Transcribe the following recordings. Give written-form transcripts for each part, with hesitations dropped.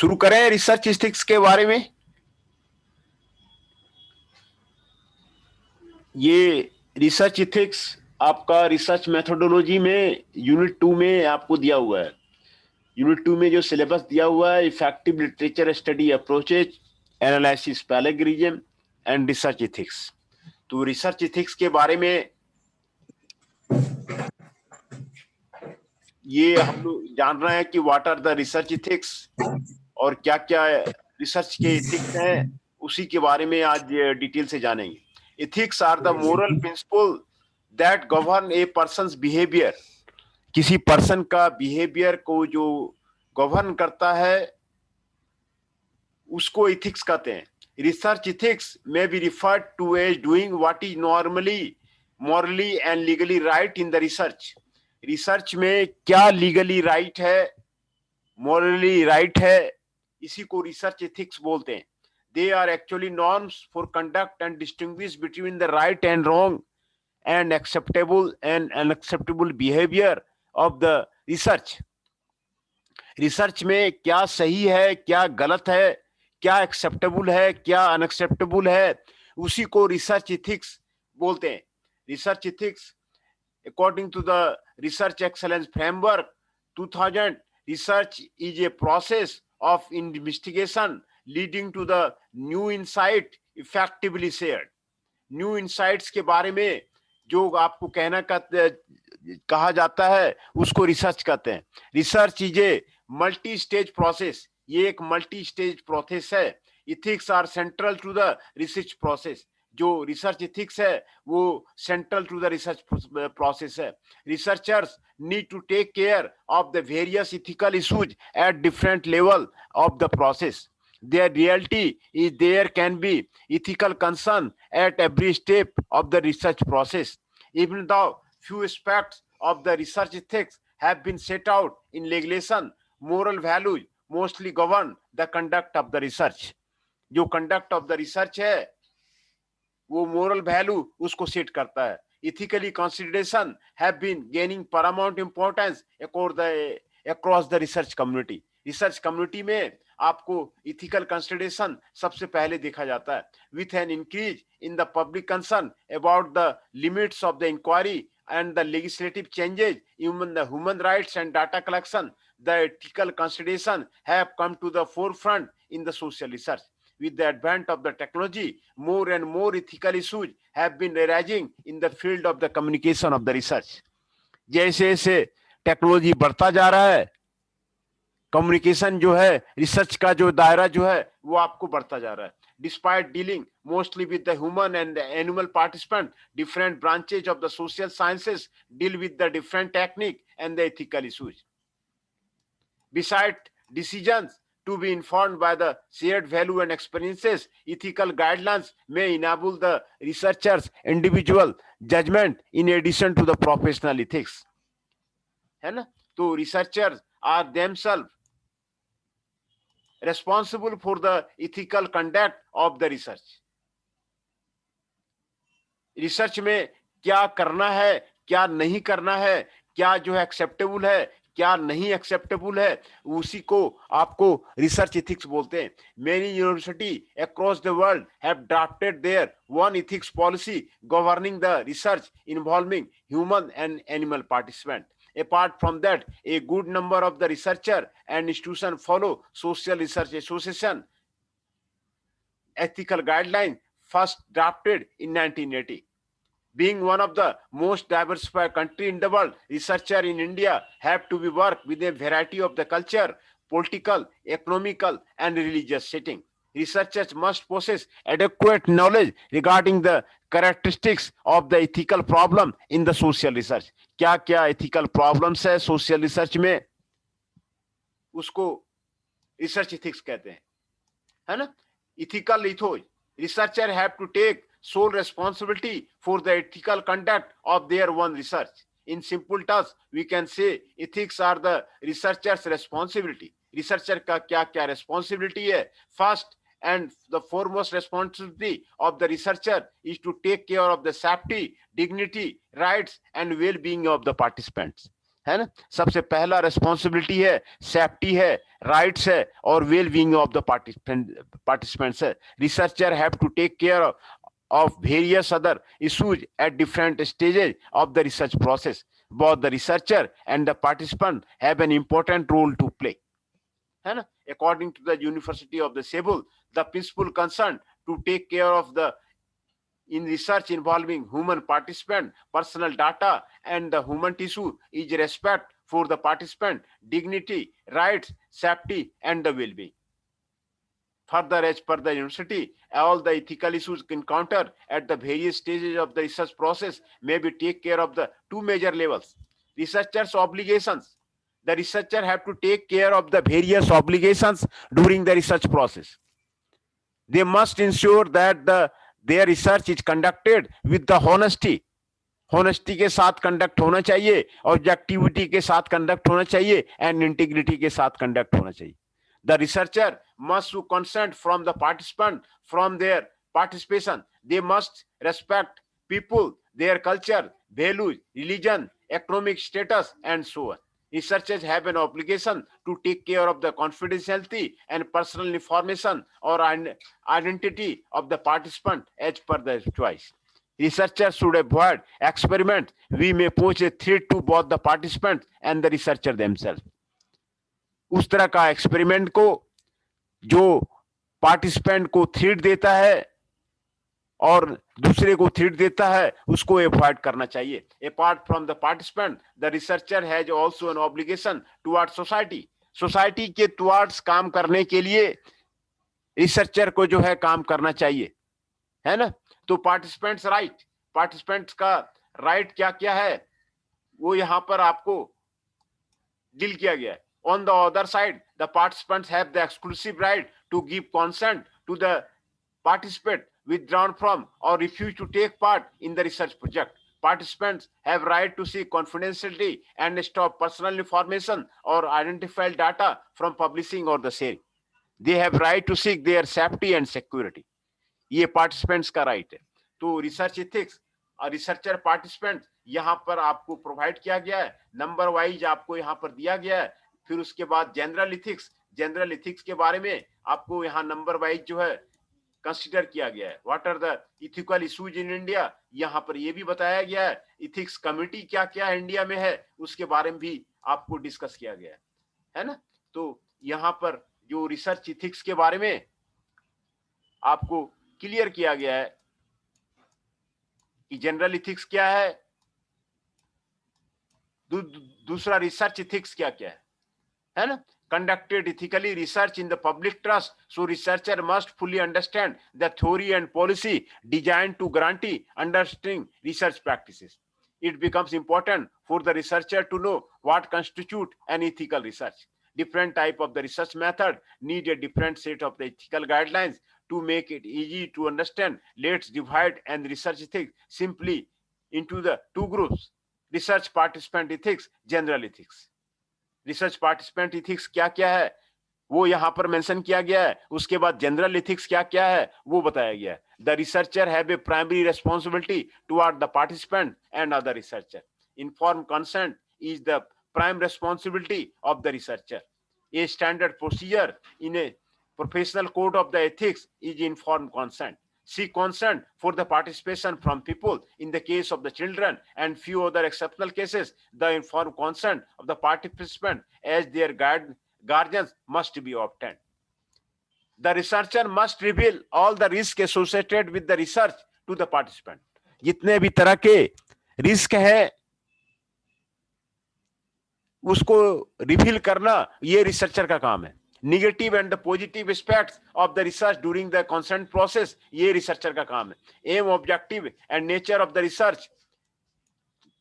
शुरू करें research ethics के बारे में। ये रिसर्च एथिक्स आपका रिसर्च मेथोडोलॉजी में यूनिट 2 में आपको दिया हुआ है। यूनिट 2 में जो सिलेबस दिया हुआ है, effective literature study approaches, analysis plagiarism and research ethics. तो रिसर्च एथिक्स के बारे में ये हम लोग जान रहे हैं कि what are the research ethics और क्या क्या रिसर्च के एथिक्स हैं, उसी के बारे में आज डिटेल से जानेंगे। Ethics are the moral principle that govern a person's behaviour. किसी पर्सन का बिहेवियर को जो गवर्न करता है उसको एथिक्स कहते हैं। रिसर्च एथिक्स में be referred to as doing what is normally morally and legally right in the research. Research में क्या लीगली राइट है, मॉरली राइट है, इसी को रिसर्च एथिक्स बोलते हैं। They are actually norms for conduct and distinguish between the right and wrong and acceptable and unacceptable behavior of the research। Research में क्या सही है, क्या गलत है, क्या एक्सेप्टेबल है, क्या अनएक्सेप्टेबल है, उसी को रिसर्च एथिक्स बोलते हैं। Research ethics according to the research excellence framework 2000, research is a process of investigation leading to the new insight effectively shared। New insights के बारे में जो आपको कहा जाता है उसको रिसर्च कहते हैं। Research is a multi stage process. ये एक मल्टी स्टेज प्रोसेस है। Ethics are central to the research process. जो रिसर्च इथिक्स है वो central to the research process है। Researchers need to take care of the various ethical issues at different level of the process. Their reality is there can be ethical concern at every step of the research process. Even though few aspects of the research ethics have been set out in legislation, moral values mostly govern the conduct of the research। जो conduct of the research है वो moral value उसको set करता है। Ethically consideration have been gaining paramount importance across the research community। Research community में आपको ethical consideration सबसे पहले देखा जाता है। With an increase in the public concern about the limits of the inquiry and the legislative changes in the human rights and data collection, the ethical consideration have come to the forefront in the social research. With the advent of the technology, more and more ethical issues have been arising in the field of the communication of the research। जैसे जैसे technology बढ़ता जा रहा है, communication जो है, research का जो दायरा जो है वो आपको बढ़ता जा रहा है। Despite dealing mostly with the human and the animal participant, different branches of the social sciences deal with the different technique and the ethical issues. Beside decisions to be informed by the shared value and experiences, ethical guidelines may enable the researcher's individual judgment in addition to the professional ethics। है ना? तो researchers are themselves responsible for the ethical conduct of the research। Research में क्या करना है, क्या नहीं करना है, क्या जो है एक्सेप्टेबल है, क्या नहीं एक्सेप्टेबल है, उसी को आपको रिसर्च एथिक्स बोलते हैं। Many university across the world have drafted their one ethics policy governing the research involving human and animal participant. Apart from that, a good number of the researcher and institution follow Social Research Association ethical guidelines first drafted in 1980। Being one of the most diversified country in the world, researchers in India have to be work with a variety of the culture, political, economical, and religious setting। Researchers must possess adequate knowledge regarding the characteristics of the ethical problem in the social research। क्या क्या ethical problems है social research में, उसको research ethics कहते हैं, है ना? Ethical ethos, researchers have to take sole responsibility for the ethical conduct of their own research। In simple terms, we can say ethics are the researcher's responsibility। researcher का क्या क्या responsibility है? First and the foremost responsibility of the researcher is to take care of the safety, dignity, rights and well-being of the participants। है ना। सबसे पहला responsibility है, safety है, राइट्स है और well being of the participants है। Researcher have to take care of various other issues at different stages of the research process. Both the researcher and the participant have an important role to play. है ना। According to the University of the Cebu, the principal concern to take care of the in research involving human participant, personal data, and the human tissue is respect for the participant, dignity, rights, safety, and the well-being. Further, as per the university, all the ethical issues encountered at the various stages of the research process may be take care of the two major levels. Researchers' obligations. The researcher have to take care of the various obligations during the research process. They must ensure that their research is conducted with the honesty. Honesty के साथ conduct होना चाहिए, objectivity के साथ conduct होना चाहिए and integrity के साथ कंडक्ट होना चाहिए. The researcher must consent from the participant from their participation. They must respect people, their culture, values, religion, economic status, and so on. Researchers have an obligation to take care of the confidentiality and personal information or identity of the participant as per their choice. Researchers should avoid experiments we may pose a threat to both the participants and the researcher themselves. उस तरह का experiment को जो participant को threat देता है और दूसरे को थ्रेट देता है, उसको अवॉइड करना चाहिए. Apart from the participant, the researcher has also an obligation towards society. Society के टुवर्ड्स काम करने के लिए रिसर्चर को जो है काम करना चाहिए, है ना. तो पार्टिसिपेंट्स राइट, पार्टिसिपेंट्स का राइट क्या क्या है वो यहां पर आपको डील किया गया है. On the other side, the participants have the exclusive right to give consent to the participant withdrawn from or refuse to take part in the research project. Participants have right to seek confidentiality and stop personal information or identified data from publishing or the sharing. They have right to seek their safety and security. ये participants का right है. तो research ethics और researcher participant यहाँ पर आपको provide किया गया है, नंबर वाइज आपको यहाँ पर दिया गया है. फिर उसके बाद जनरल इथिक्स, जनरल इथिक्स के बारे में आपको यहाँ नंबर वाइज जो है कंसीडर किया गया है. What are the ethical issues in India, यहाँ पर ये भी बताया गया है. इथिक्स कमिटी क्या क्या इंडिया में है उसके बारे में भी आपको डिस्कस किया गया है ना. तो यहाँ पर जो रिसर्च इथिक्स के बारे में आपको क्लियर किया गया है कि जनरल इथिक्स क्या है, दूसरा रिसर्च इथिक्स क्या क्या है ना. Conducted ethically research in the public trust, so researcher must fully understand the theory and policy designed to guarantee understanding research practices. It becomes important for the researcher to know what constitutes an ethical research. Different type of the research method need a different set of the ethical guidelines to make it easy to understand. Let's divide and research ethics simply into the two groups: research participant ethics, general ethics. Research participant ethics क्या क्या है वो यहाँ पर mention किया गया है. उसके बाद जनरल इथिक्स क्या क्या है वो बताया गया है. The researcher have a primary responsibility toward the participant and other researcher. Inform consent is the prime responsibility of the researcher. A standard procedure in a professional code of the ethics is inform consent. Seek consent for the participation from people. In the case of the children and few other exceptional cases, the informed consent of the participant as their guardians must be obtained. The researcher must reveal all the risks associated with the research to the participant. जितने भी तरह के risk है उसको reveal करना ये researcher का काम है. Negative and the positive aspects of the research during the consent process ये रिसर्चर का काम है. Aim, objective and nature of the research.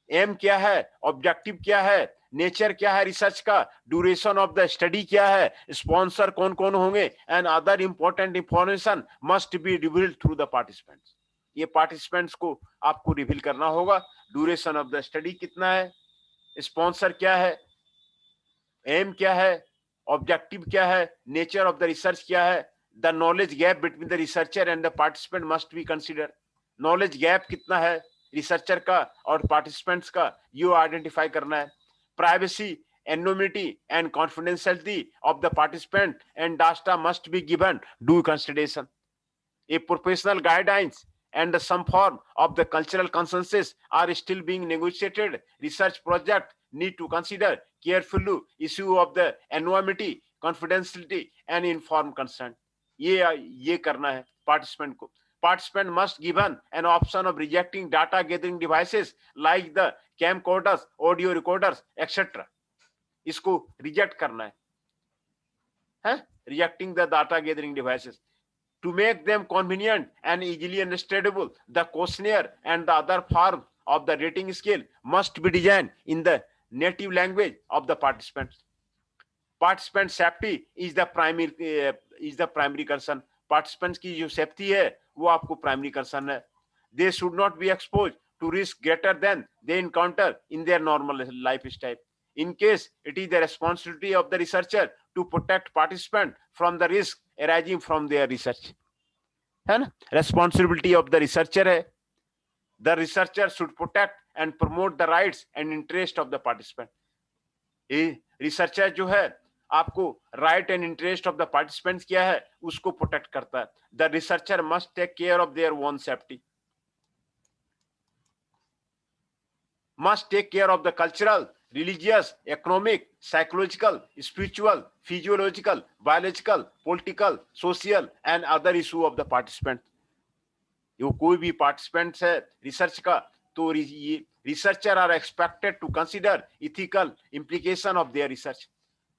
Aim क्या है, ऑब्जेक्टिव क्या है, नेचर क्या है रिसर्च का, ड्यूरेशन ऑफ द स्टडी क्या है, स्पॉन्सर कौन कौन होंगे and other important information must be revealed through the participants. ये पार्टिसिपेंट्स को आपको रिवील करना होगा. ड्यूरेशन ऑफ द स्टडी कितना है, स्पॉन्सर क्या है, एम क्या है, ऑब्जेक्टिव क्या है, नेचर ऑफ द रिसर्च क्या है. The knowledge gap between the researcher and the participant must be consider. Knowledge gap कितना है रिसर्चर का और पार्टिसिपेंट्स का, ये आइडेंटिफाई करना है. privacy, anonymity, and confidentiality of the participant and data must be given due consideration. A professional guidelines and some form of the cultural consensus are still being negotiated. Research project need to consider carefully issue of the anonymity, confidentiality, and informed consent. ये करना है participant को. Participant must given an option of rejecting data gathering devices like the camcorders, audio recorders, etc. इसको reject करना है? Rejecting the data gathering devices. To make them convenient and easily understandable, the questionnaire and the other form of the rating scale must be designed in the native language of the participants. Participant safety is the primary concern. Participants की जो safety है वो आपको primary concern है. They should not be exposed to risk greater than they encounter in their normal lifestyle. In case it is the responsibility of the researcher to protect participant from the risk arising from their research. है ना? Responsibility of the researcher है. The researcher should protect and promote the rights and interest of the participant. Researcher जो है आपको right and interest of the participants क्या है उसको protect करता है. The researcher must take care of their own safety. Must take care of the cultural, religious, economic, psychological, spiritual, physiological, biological, political, social and other issue of the participant. जो कोई भी participants है research का तो researcher are expected to consider ethical implication of their research.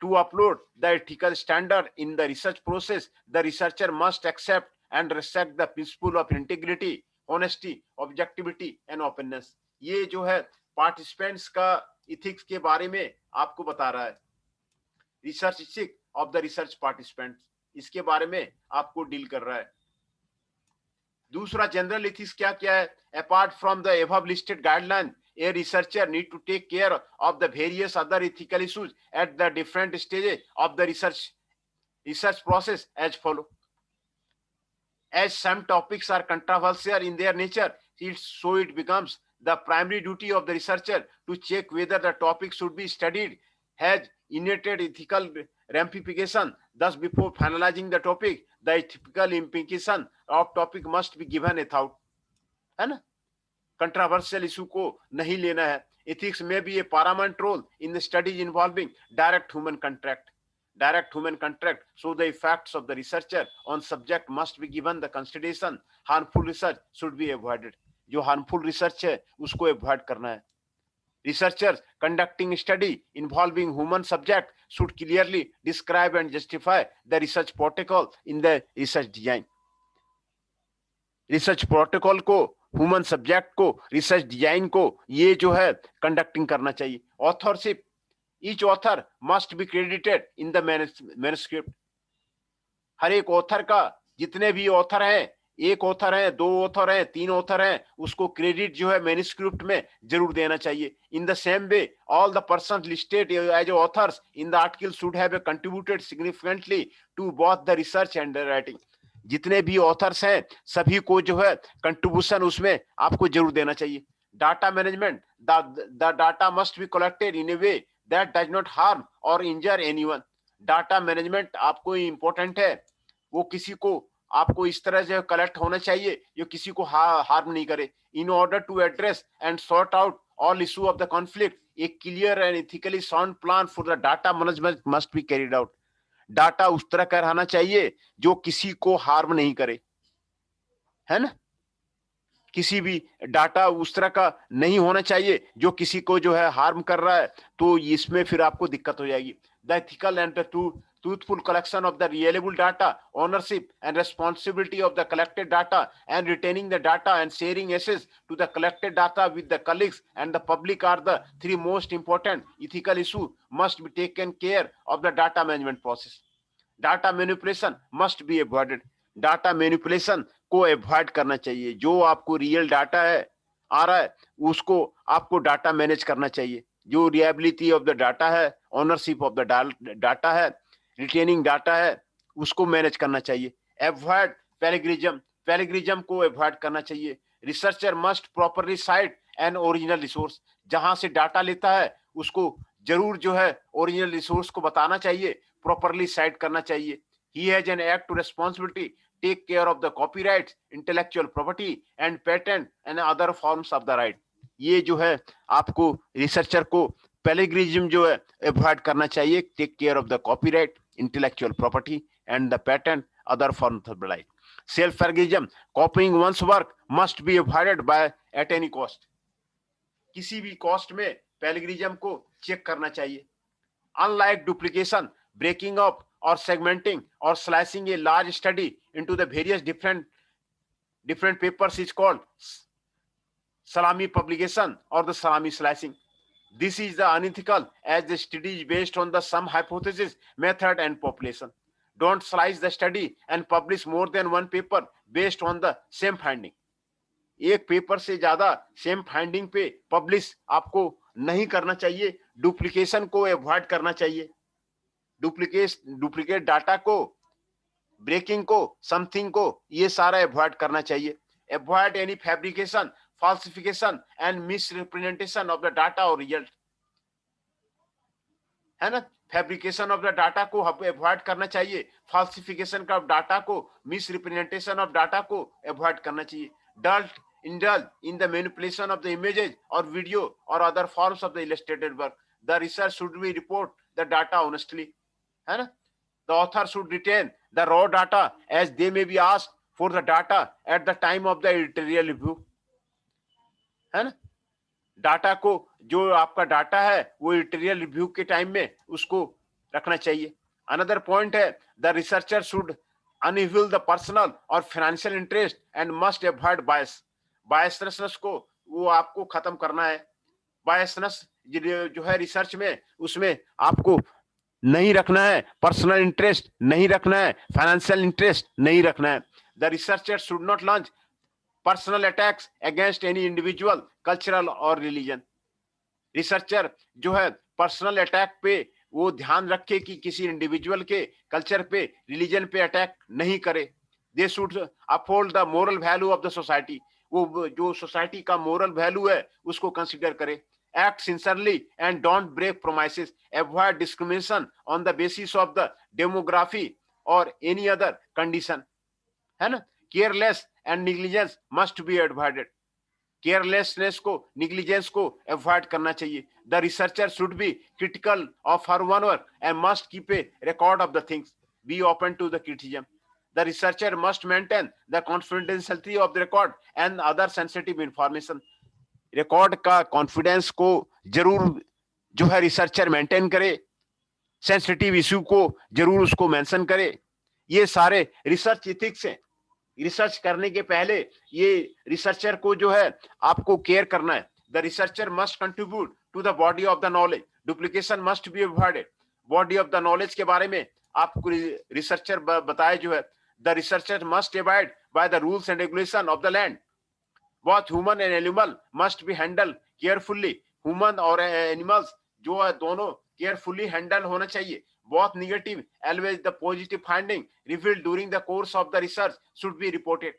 To upload the ethical standard in the research process, the researcher must accept and respect the principle of integrity, honesty, objectivity and openness. ये जो है participants का ethics के बारे में आपको बता रहा है. Research ethics of the research participants इसके बारे में आपको डील कर रहा है. दूसरा जनरल ethics क्या क्या है? Apart from the above listed guideline, a researcher need to take care of the various other ethical issues at the different stages of the research process as follow. As some topics are controversial in their nature, so it becomes the primary duty of the researcher to check whether the topic should be studied has innate ethical ramification. Thus, before finalizing the topic, the ethical implication of topic must be given a thought. है ना? Controversial issue को नहीं लेना है. Ethics may be a paramount role in the studies involving direct human contact. Direct human contact. So the effects of the researcher on subject must be given the consideration. Harmful research should be avoided. जो harmful research है उसको avoid करना है. Researchers conducting study involving human subject should clearly describe and justify the research protocol in the research design. Research protocol को human subject को research design को ये जो है कंडक्टिंग करना चाहिए. Authorship each author must be credited in the manuscript. हर एक ऑथर का जितने भी ऑथर हैं, एक ऑथर है, दो ऑथर हैं, तीन ऑथर हैं, उसको क्रेडिट जो है मैन्युस्क्रिप्ट में जरूर देना चाहिए. In the same way all the persons listed as authors in the article should have contributed significantly to both the research and the writing. जितने भी ऑथर्स हैं सभी को जो है कंट्रीब्यूशन उसमें आपको जरूर देना चाहिए. Data management the data must be collected in A way that does not harm और इंजर एनीवन. डाटा मैनेजमेंट आपको इंपॉर्टेंट है, वो किसी को आपको इस तरह से कलेक्ट होना चाहिए जो किसी को हार्म नहीं करे. In order to address and sort out all issue of the conflict a clear and ethically sound plan for the data management must be carried out. Data उस तरह का रहना चाहिए जो किसी को हार्म नहीं करे, है ना? किसी भी डाटा उस तरह का नहीं होना चाहिए जो किसी को जो है हार्म कर रहा है, तो इसमें फिर आपको दिक्कत हो जाएगी. The ethical and truthful collection of the reliable data, ownership and responsibility of the collected data, and retaining the data and sharing access to the collected data with the colleagues and the public are the three most important ethical issues must be taken care of the data management process. Data manipulation must be avoided. Data manipulation को avoid करना चाहिए. जो आपको real data है आ रहा है उसको आपको डाटा मैनेज करना चाहिए. जो reliability of the data है, ownership of the data है, रिटेनिंग डाटा है, उसको मैनेज करना चाहिए. अवॉइड प्लेगरिज्म को अवॉइड करना चाहिए. Researcher must properly site an original resource. जहां से डाटा लेता है उसको जरूर जो है ओरिजिनल रिसोर्स को बताना चाहिए, प्रॉपरली साइट करना चाहिए। He has an act to responsibility take care of the copyright, intellectual property and patent and other forms of the right. ये जो है आपको रिसर्चर को प्लेगरिज्म जो है अवॉइड करना चाहिए। Take care of the copyright, intellectual property and the patent, other forms of the right. Self plagiarism, copying one's work must be avoided by at any cost. किसी भी कॉस्ट में plagiarism को check करना चाहिए। Unlike duplication, breaking up or segmenting or slicing a large study into the various different papers is called salami publication or the salami slicing. This is the unethical as the study is based on the some hypothesis, method and population. Don't slice the study and publish more than one paper based on the same finding. एक paper से ज्यादा same finding पे publish आपको नहीं करना चाहिए। Duplication को avoid करना चाहिए। डुप्लीकेट डाटा को, ब्रेकिंग को, समथिंग को, ये सारा अवॉइड करना चाहिए। Avoid any fabrication, falsification and misrepresentation of the data or result, है ना। फैब्रिकेशन ऑफ द डाटा को अवॉइड करना चाहिए, फाल्सिफिकेशन का डाटा को, मिसरिप्रेजेंटेशन ऑफ डाटा को अवॉइड करना चाहिए। डल्ट indulge in the manipulation of the images or video or other forms of the illustrated work. The research should be report the data honestly, है ना। The author should retain the raw data as they may be asked for the data at the time of the editorial review, है ना। Data को, जो आपका data है वो editorial review के टाइम में उसको रखना चाहिए। अनदर पॉइंट है the researcher should unveil the personal और financial interest and must avoid bias. Biasness को वो आपको खत्म करना है। बायसनेस जो है रिसर्च में, उसमें आपको नहीं रखना है, पर्सनल इंटरेस्ट नहीं रखना है, फाइनेंशियल इंटरेस्ट नहीं रखना है। The researcher should not launch personal attacks against any individual, cultural और रिलीजन। रिसर्चर जो है पर्सनल अटैक पे वो ध्यान रखे कि किसी इंडिविजुअल के कल्चर पे, रिलीजन पे अटैक नहीं करे। दे should uphold the moral value of the society. वो जो सोसाइटी का मोरल वैल्यू है उसको कंसीडर करे। Act sincerely and don't break promises. Avoid discrimination on the basis of the demography और एनी अदर कंडीशन, है ना। Careless and negligence must be avoided. Carelessness को, निग्लिजेंस को अवॉइड करना चाहिए। The researcher should be critical of her one work and must keep a record of the things, be open to the criticism. The researcher must maintain the confidentiality of the record and other sensitive information. Record का confidence को जरूर जो है researcher maintain करे, sensitive issue को जरूर उसको mention करे। ये सारे रिसर्च एथिक्स हैं। रिसर्च करने के पहले ये रिसर्चर को जो है आपको केयर करना है। The researcher must contribute to the body of the knowledge, duplication must be avoided. Body of the knowledge के बारे में आपको रिसर्चर बताए जो है, the researcher must abide by the rules and regulation of the land. Both human and animal must be handled carefully. Human और animals जो है दोनों carefully handle होना चाहिए। Both negative always the positive finding revealed during the course of the research should be reported,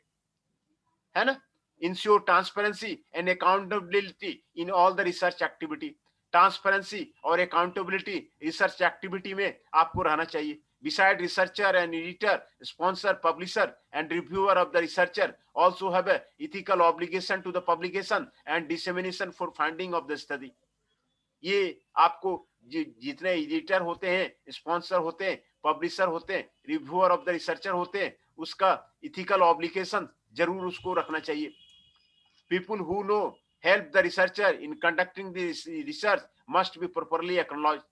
है ना। Ensure transparency and accountability in all the research activity. Transparency और accountability research activity में आपको रहना चाहिए। Besides, researcher and editor, sponsor, publisher, and reviewer of the researcher also have a ethical obligation to the publication and dissemination for finding of the study. ये आपको जितने editor होते हैं, स्पॉन्सर होते हैं, पब्लिशर होते हैं, रिव्यूअर ऑफ द रिसर्चर होते हैं, उसका इथिकल ऑब्लिगेशन जरूर उसको रखना चाहिए। People who know help the researcher in conducting the research must be properly acknowledged.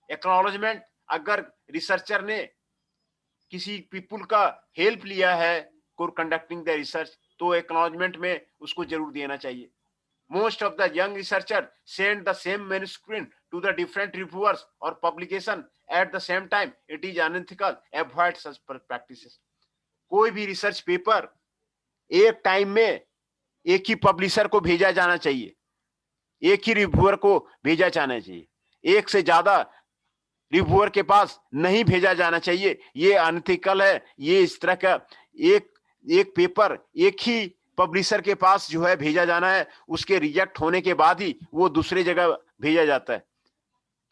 Acknowledgement, अगर रिसर्चर ने किसी पीपुल का हेल्प लिया है फॉर कंडक्टिंग द रिसर्च, तो एक्नॉलेजमेंट में उसको जरूर देना चाहिए। Most of the young researcher send the same manuscript to the different reviewers और publication at the same time. It is unethical, avoid such practices. कोई भी रिसर्च पेपर एक टाइम में एक ही पब्लिशर को भेजा जाना चाहिए, एक ही रिव्यूअर को भेजा जाना चाहिए। एक से ज्यादा रिव्यूअर के पास नहीं भेजा जाना चाहिए। ये अनएथिकल है। ये इस तरह का एक पेपर एक ही पब्लिशर के पास जो है भेजा जाना है, उसके रिजेक्ट होने के बाद ही वो दूसरे जगह भेजा जाता है।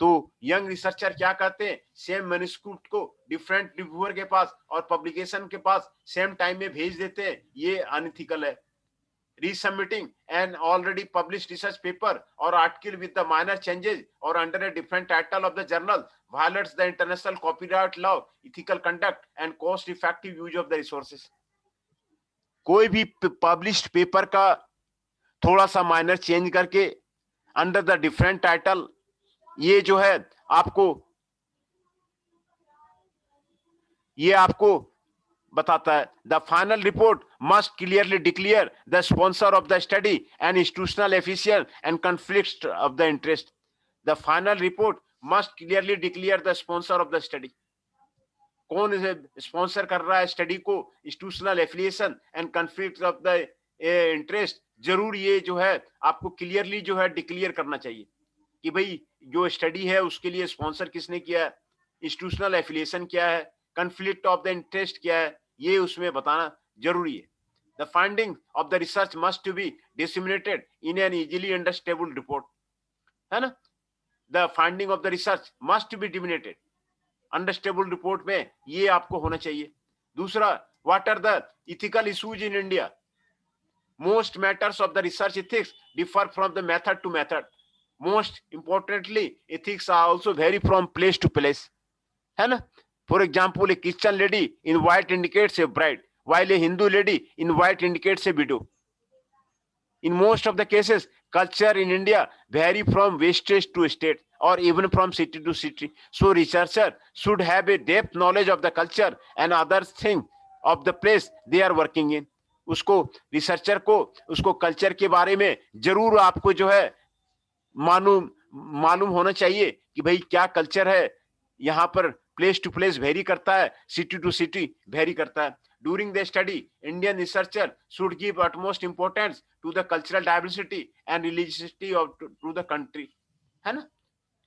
तो यंग रिसर्चर क्या करते हैं, सेम मैन्युस्क्रिप्ट को डिफरेंट रिव्यूअर के पास और पब्लिकेशन के पास सेम टाइम में भेज देते हैं, ये अनइथिकल है। Resubmitting an already published research paper or article with the minor changes or under a different title of the journal violates the international copyright law, ethical conduct and cost effective use of the resources. कोई भी published paper का थोड़ा सा minor change करके under the different title, ये जो है आपको बताता है। The final report must clearly declare the sponsor of the study and institutional efficient and conflict of the interest. The final report must clearly declare the sponsor of the study. कौन sponsor कर रहा है study को, institutional affiliation and conflict of the interest, जरूर ये जो है आपको क्लियरली जो है डिक्लेयर करना चाहिए कि भाई जो स्टडी है उसके लिए स्पॉन्सर किसने किया है, इंस्टीट्यूशनल एफिलिएशन क्या है, कॉन्फ्लिक्ट ऑफ द इंटरेस्ट क्या है, ये उसमें बताना जरूरी है। The finding of the research must to be disseminated in an easily understandable report, है ना। The finding of the research must be disseminated understandable report में ये आपको होना चाहिए। दूसरा, what are the ethical issues in India. Most matters of the research ethics differ from the method to method. Most importantly ethics are also vary from place to place, है ना। For example, a Christian lady in white indicates a bride, while a Hindu lady in white indicates a widow. In most of the cases, culture in India vary from state to state or even from city to city. So researcher should have a depth knowledge of the culture and other thing of the place they are working in. उसको researcher को उसको culture के बारे में जरूर आपको जो है मालूम होना चाहिए कि भाई क्या कल्चर है यहाँ पर, प्लेस टू प्लेस वेरी करता है, सिटी टू सिटी वेरी करता है। During the study Indian researcher should give utmost importance to the cultural diversity and religiosity of to the country, है ना।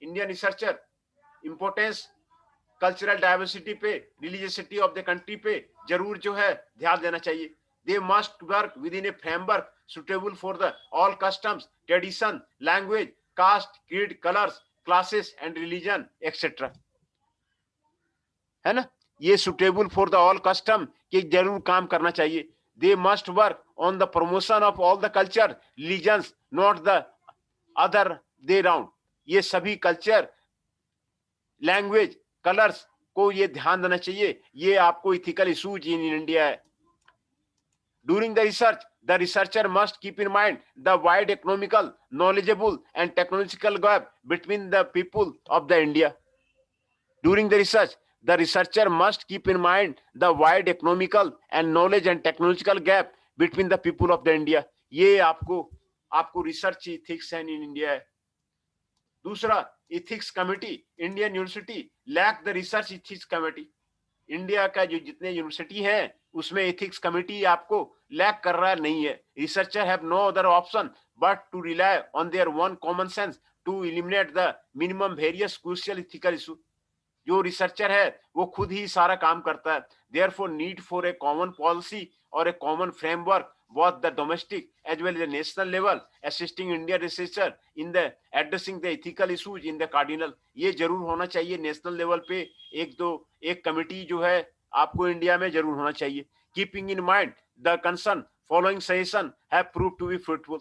Indian researcher importance cultural diversity पे, religiosity of the country पे जरूर जो है ध्यान देना चाहिए। They must work within a framework suitable for the all customs, tradition, language, caste, creed, colours, classes and religion et cetera, है ना। ये suitable for the all custom के जरूर काम करना चाहिए। They must work on the promotion of all the culture religions, not the other they round. ये सभी कल्चर, लैंग्वेज, कलर्स को ये ध्यान देना चाहिए। ये आपको इथिकल इश्यूज इन इंडिया है। During the research the researcher must keep in mind the wide economical, knowledgeable and technological gap between the people of the India. During the research, the researcher must keep in mind the wide economical and knowledge and technological gap between the people of the India. ये आपको research ethics है इन India है। दूसरा, ethics committee Indian university lack the research ethics committee. India का जो जितने university है उसमें एथिक्स कमेटी आपको लैक कर रहा नहीं है। Researcher have no other option but to rely on their own common sense to eliminate the minimum various crucial ethical issue. जो रिसर्चर है वो खुद ही सारा काम करता है। Therefore need for a common policy और a common framework both the domestic as well as the national level assisting Indian researcher in the addressing the ethical issues in the cardinal। ये जरूर होना चाहिए नेशनल लेवल पे। एक committee जो है आपको इंडिया में जरूर होना चाहिए। Keeping in mind the concern following suggestion have proved to be fruitful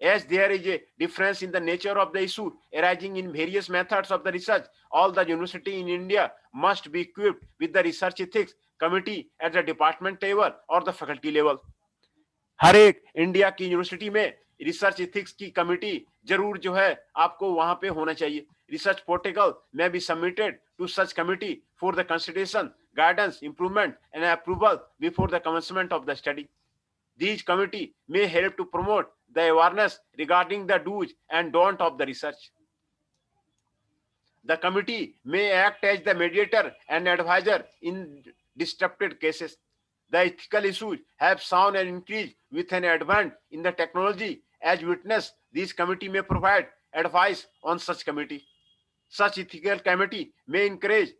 as there is a difference in the nature of the issue arising in various methods of the research. All the university in India must be equipped with the research ethics committee at the department level or the faculty level। हर एक India की university में research ethics की committee जरूर जो है आपको वहां पे होना चाहिए। रिसर्च प्रोटोकॉल में be submitted to such committee for the consideration, guidance, improvement and approval before the commencement of the study. These committee may help to promote the awareness regarding the do's and don'ts of the research. The committee may act as the mediator and advisor in disrupted cases. The ethical issues have shown an increase with an advance in the technology. As witness, this committee may provide advice on such committee. Such ethical committee may encourage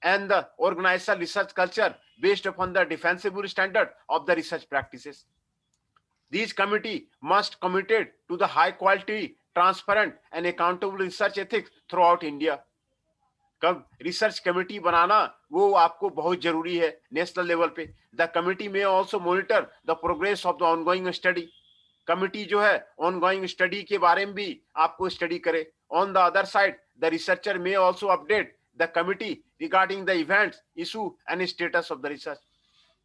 and the organize research culture based upon the defensible standard of the research practices. These committee must committed to the high quality, transparent and accountable research ethics throughout India. कब research committee बनाना वो आपको बहुत जरूरी है national level पे. The committee में also monitor the progress of the ongoing study. Committee जो है ऑनगोइंग स्टडी के बारे में भी आपको स्टडी करे. On the other side the researcher में also update the committee regarding the events, issue and status of the research.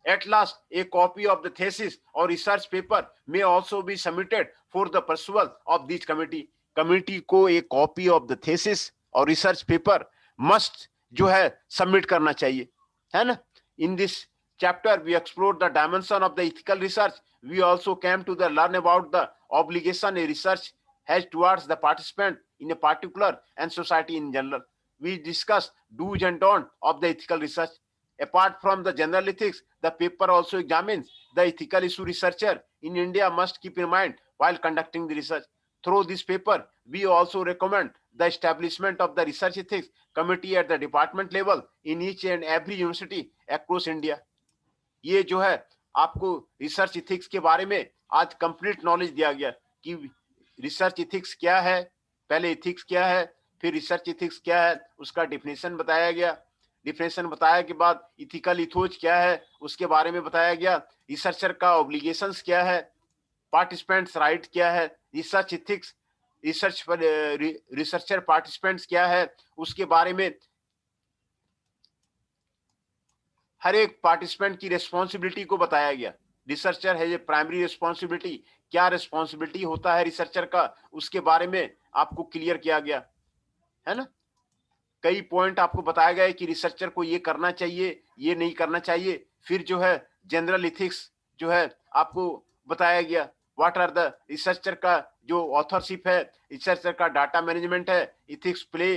At last, a copy of the thesis or research paper may also be submitted for the perusal of this committee. Committee को एक copy of the thesis और research paper must जो है submit करना चाहिए, है ना. In this chapter, we explored the dimension of the ethical research. We also came to the learn about the obligation a research has towards the participant in a particular and society in general. We discussed do's and don'ts of the ethical research. Apart from the general ethics, the paper also examines the ethical issue researcher in India must keep in mind while conducting the research. Through this paper, we also recommend the establishment of the research ethics committee at the department level in each and every university across India. ये जो है आपको research ethics के बारे में आज complete knowledge दिया गया कि रिसर्च इथिक्स क्या है, पहले इथिक्स क्या है, फिर रिसर्च इथिक्स क्या है, उसका डिफिनेशन बताया गया. डिफिनेशन बताया के बाद इथिकल इथोज क्या है उसके बारे में बताया गया. रिसर्चर का ऑब्लिगेशंस क्या है, पार्टिसिपेंट्स राइट क्या है, रिसर्च इथिक्स रिसर्चर पार्टिसिपेंट्स क्या है उसके बारे में हर एक पार्टिसिपेंट की रेस्पॉन्सिबिलिटी को बताया गया. रिसर्चर है ये प्राइमरी रेस्पॉन्सिबिलिटी, क्या रेस्पॉन्सिबिलिटी होता है रिसर्चर का उसके बारे में आपको क्लियर किया गया, है ना. कई पॉइंट आपको बताया गया है कि रिसर्चर को ये करना चाहिए, ये नहीं करना चाहिए. फिर जो है जनरल इथिक्स जो है आपको बताया गया. व्हाट आर द रिसर्चर का जो ऑथरशिप है, रिसर्चर का डाटा मैनेजमेंट है, इथिक्स प्ले,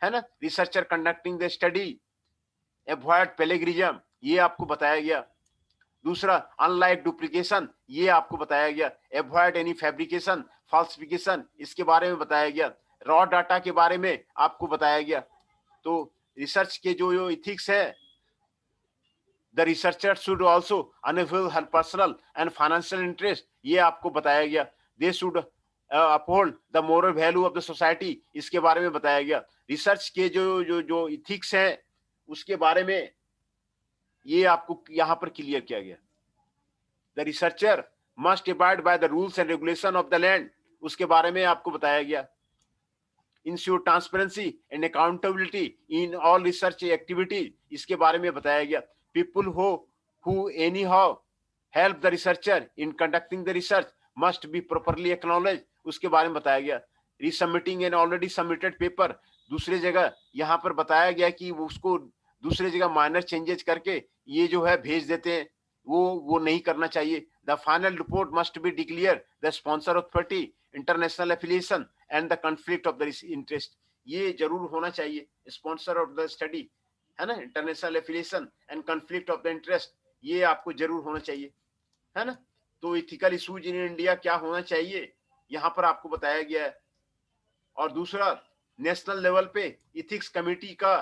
है ना. Researcher conducting the study, avoid plagiarism, ये आपको बताया गया. दूसरा अनलाइक डुप्लीकेशन, ये आपको बताया गया. अवॉइड एनी फैब्रिकेशन, फॉल्सिफिकेशन, इसके बारे में बताया गया. रॉ डाटा के बारे में आपको बताया गया. तो रिसर्च के जो इथिक्स है, the researcher should also unveil her personal and financial interest, ये आपको बताया गया. They should uphold the moral value of the society, इसके बारे में बताया गया. रिसर्च के जो जो जो इथिक्स हैं उसके बारे में ये आपको यहाँ पर क्लियर किया गया. The researcher must abide by the rules and regulation of the land, उसके बारे में आपको बताया गया. Ensure transparency and accountability in all research activities, इसके बारे में बताया गया. People who any how help the researcher in conducting the research must be properly acknowledge, उसके बारे में बताया गया. रिसबमिटिंग एन ऑलरेडी सबमिटेड पेपर, दूसरे जगह यहाँ पर बताया गया कि उसको दूसरे जगह माइनर चेंजेस करके ये जो है भेज देते हैं, वो नहीं करना चाहिए. The final report must be declare the sponsor authority, international affiliation and the conflict of the interest, ये जरूर होना चाहिए. स्पॉन्सर ऑफ द स्टडी, है ना, international affiliation and conflict of the interest, ये आपको जरूर होना चाहिए, है ना. तो इथिकल इशूज इन इंडिया क्या होना चाहिए यहाँ पर आपको बताया गया है. और दूसरा नेशनल लेवल पे इथिक्स कमेटी का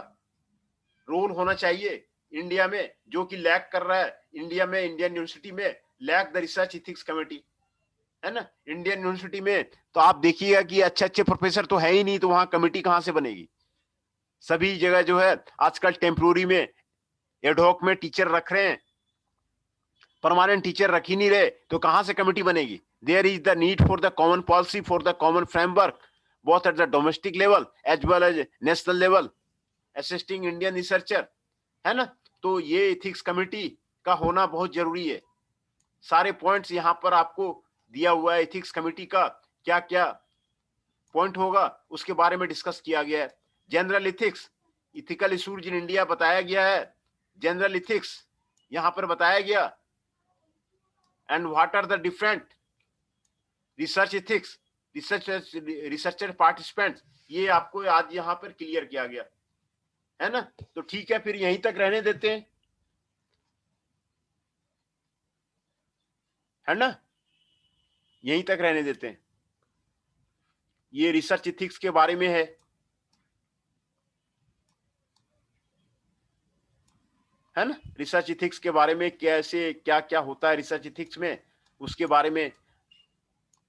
रोल होना चाहिए इंडिया में, जो कि लैक कर रहा है इंडिया में. इंडियन यूनिवर्सिटी में lack the research ethics committee, है ना. इंडियन यूनिवर्सिटी में तो आप देखिएगा कि अच्छे अच्छे प्रोफेसर तो है ही नहीं, तो वहां कमेटी कहां से बनेगी. सभी जगह जो है आजकल टेम्पोररी में एडहॉक में टीचर रख रहे हैं, परमानेंट टीचर रख ही नहीं रहे, तो कहां से कमेटी बनेगी. There is the need for the common policy for the common framework both at the domestic level as well as national level assisting Indian researcher, है ना. तो ये इथिक्स कमेटी का होना बहुत जरूरी है. सारे पॉइंट्स यहाँ पर आपको दिया हुआ है. इथिक्स कमेटी का क्या क्या पॉइंट होगा उसके बारे में डिस्कस किया गया है. General ethics, ethical issues in India बताया गया है. जनरल इथिक्स यहाँ पर बताया गया. And what are the different research ethics, researcher participants, ये आपको आज यहाँ पर क्लियर किया गया, है ना. तो ठीक है, फिर यहीं तक रहने देते हैं, है ना, यहीं तक रहने देते हैं. ये रिसर्च इथिक्स के बारे में है ना. रिसर्च इथिक्स के बारे में कैसे क्या क्या होता है रिसर्च इथिक्स में, उसके बारे में,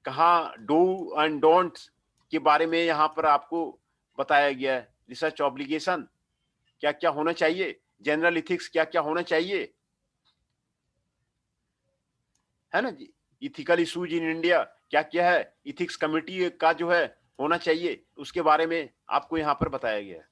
कहाँ डू एंड डोंट्स के बारे में यहाँ पर आपको बताया गया है। रिसर्च ऑब्लिगेशन क्या क्या होना चाहिए, जनरल इथिक्स क्या क्या होना चाहिए, है ना जी। इथिकल इशूज इन इंडिया क्या क्या है, इथिक्स कमिटी का जो है होना चाहिए, उसके बारे में आपको यहाँ पर बताया गया है।